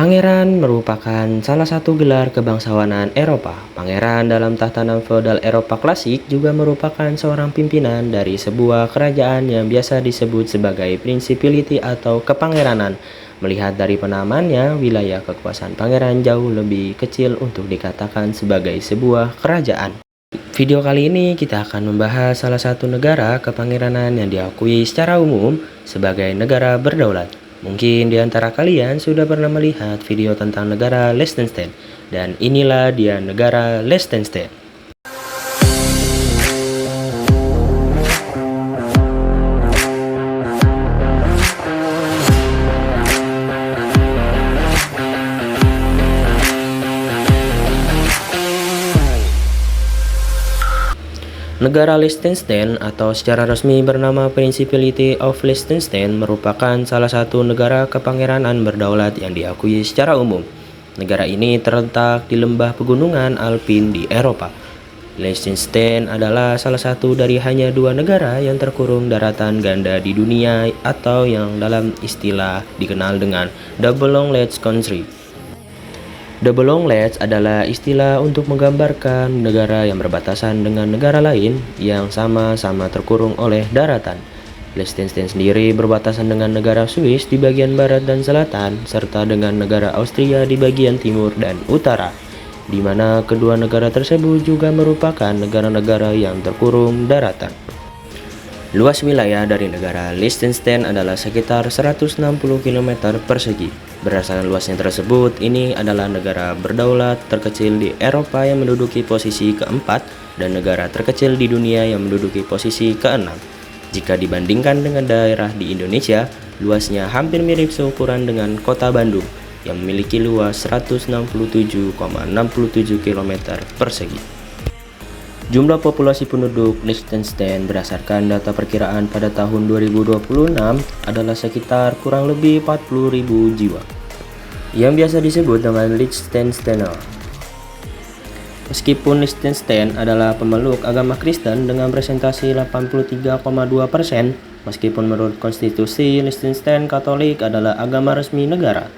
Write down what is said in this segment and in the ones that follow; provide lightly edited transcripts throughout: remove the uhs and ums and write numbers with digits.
Pangeran merupakan salah satu gelar kebangsawanan Eropa. Pangeran dalam tatanan feodal Eropa klasik juga merupakan seorang pimpinan dari sebuah kerajaan yang biasa disebut sebagai principality atau kepangeranan. Melihat dari penamannya, wilayah kekuasaan pangeran jauh lebih kecil untuk dikatakan sebagai sebuah kerajaan. Video kali ini kita akan membahas salah satu negara kepangeranan yang diakui secara umum sebagai negara berdaulat. Mungkin di antara kalian sudah pernah melihat video tentang negara Liechtenstein, dan inilah dia negara Liechtenstein. Negara Liechtenstein atau secara resmi bernama Principality of Liechtenstein merupakan salah satu negara kepangeranan berdaulat yang diakui secara umum. Negara ini terletak di lembah pegunungan Alpin di Eropa. Liechtenstein adalah salah satu dari hanya dua negara yang terkurung daratan ganda di dunia atau yang dalam istilah dikenal dengan Double Long Ledge Country. Double Long Ledge adalah istilah untuk menggambarkan negara yang berbatasan dengan negara lain yang sama-sama terkurung oleh daratan. Liechtenstein sendiri berbatasan dengan negara Swiss di bagian barat dan selatan, serta dengan negara Austria di bagian timur dan utara, di mana kedua negara tersebut juga merupakan negara-negara yang terkurung daratan. Luas wilayah dari negara Liechtenstein adalah sekitar 160 km persegi. Berdasarkan luasnya tersebut, ini adalah negara berdaulat terkecil di Eropa yang menduduki posisi keempat dan negara terkecil di dunia yang menduduki posisi keenam. Jika dibandingkan dengan daerah di Indonesia, luasnya hampir mirip seukuran dengan kota Bandung yang memiliki luas 167,67 km persegi. Jumlah populasi penduduk Liechtenstein berdasarkan data perkiraan pada tahun 2026 adalah sekitar kurang lebih 40.000 jiwa, yang biasa disebut dengan Liechtensteiner. Meskipun Liechtenstein adalah pemeluk agama Kristen dengan presentasi 83,2%, meskipun menurut konstitusi Liechtenstein Katolik adalah agama resmi negara,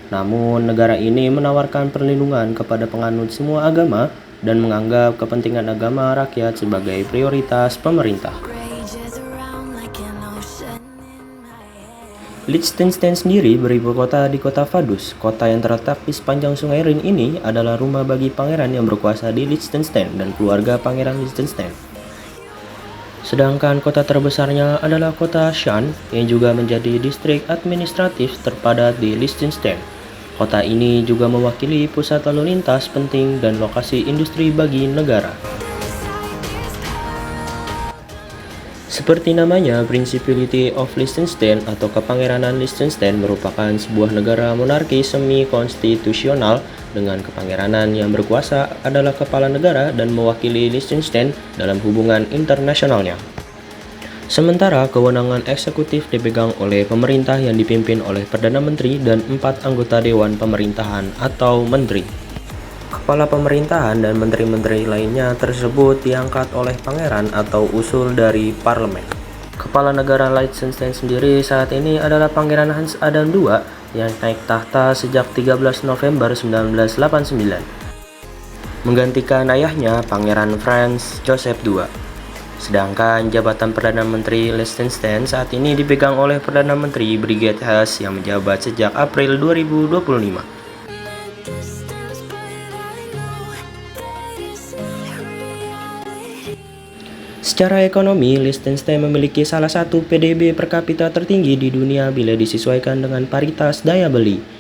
namun negara ini menawarkan perlindungan kepada penganut semua agama dan menganggap kepentingan agama rakyat sebagai prioritas pemerintah. Liechtenstein sendiri beribu kota di kota Vaduz. Kota yang terletak di sepanjang sungai Rin ini adalah rumah bagi pangeran yang berkuasa di Liechtenstein dan keluarga pangeran Liechtenstein. Sedangkan kota terbesarnya adalah kota Schaan yang juga menjadi distrik administratif terpadat di Liechtenstein. Kota ini juga mewakili pusat lalu lintas penting dan lokasi industri bagi negara. Seperti namanya, Principality of Liechtenstein atau Kepangeranan Liechtenstein merupakan sebuah negara monarki semi-konstitusional dengan kepangeranan yang berkuasa adalah kepala negara dan mewakili Liechtenstein dalam hubungan internasionalnya. Sementara kewenangan eksekutif dipegang oleh pemerintah yang dipimpin oleh Perdana Menteri dan 4 anggota Dewan Pemerintahan atau Menteri. Kepala pemerintahan dan menteri-menteri lainnya tersebut diangkat oleh pangeran atau usul dari parlemen. Kepala negara Liechtenstein sendiri saat ini adalah Pangeran Hans Adam II yang naik tahta sejak 13 November 1989, menggantikan ayahnya Pangeran Franz Joseph II. Sedangkan jabatan Perdana Menteri Liechtenstein saat ini dipegang oleh Perdana Menteri Brigitte Haas yang menjabat sejak April 2025. Secara ekonomi, Liechtenstein memiliki salah satu PDB per kapita tertinggi di dunia bila disesuaikan dengan paritas daya beli.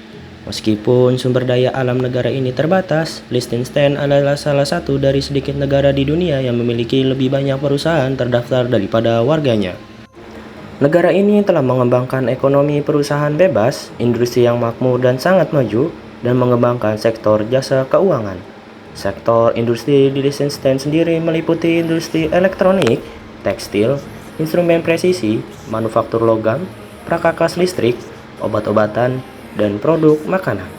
Meskipun sumber daya alam negara ini terbatas, Liechtenstein adalah salah satu dari sedikit negara di dunia yang memiliki lebih banyak perusahaan terdaftar daripada warganya. Negara ini telah mengembangkan ekonomi perusahaan bebas, industri yang makmur dan sangat maju, dan mengembangkan sektor jasa keuangan. Sektor industri di Liechtenstein sendiri meliputi industri elektronik, tekstil, instrumen presisi, manufaktur logam, perkakas listrik, obat-obatan, dan produk makanan.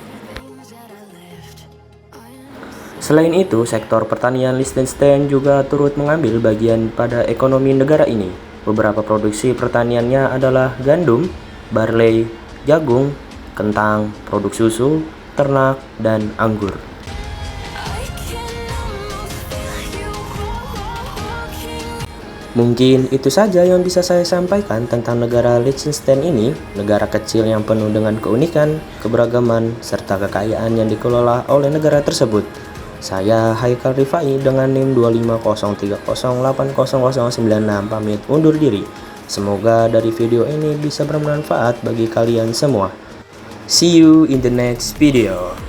Selain itu, sektor pertanian Liechtenstein juga turut mengambil bagian pada ekonomi negara ini. Beberapa produksi pertaniannya adalah gandum, barley, jagung, kentang, produk susu, ternak, dan anggur. Mungkin itu saja yang bisa saya sampaikan tentang negara Liechtenstein ini, negara kecil yang penuh dengan keunikan, keberagaman, serta kekayaan yang dikelola oleh negara tersebut. Saya Haikal Rifai dengan NIM 25030800096 pamit undur diri. Semoga dari video ini bisa bermanfaat bagi kalian semua. See you in the next video.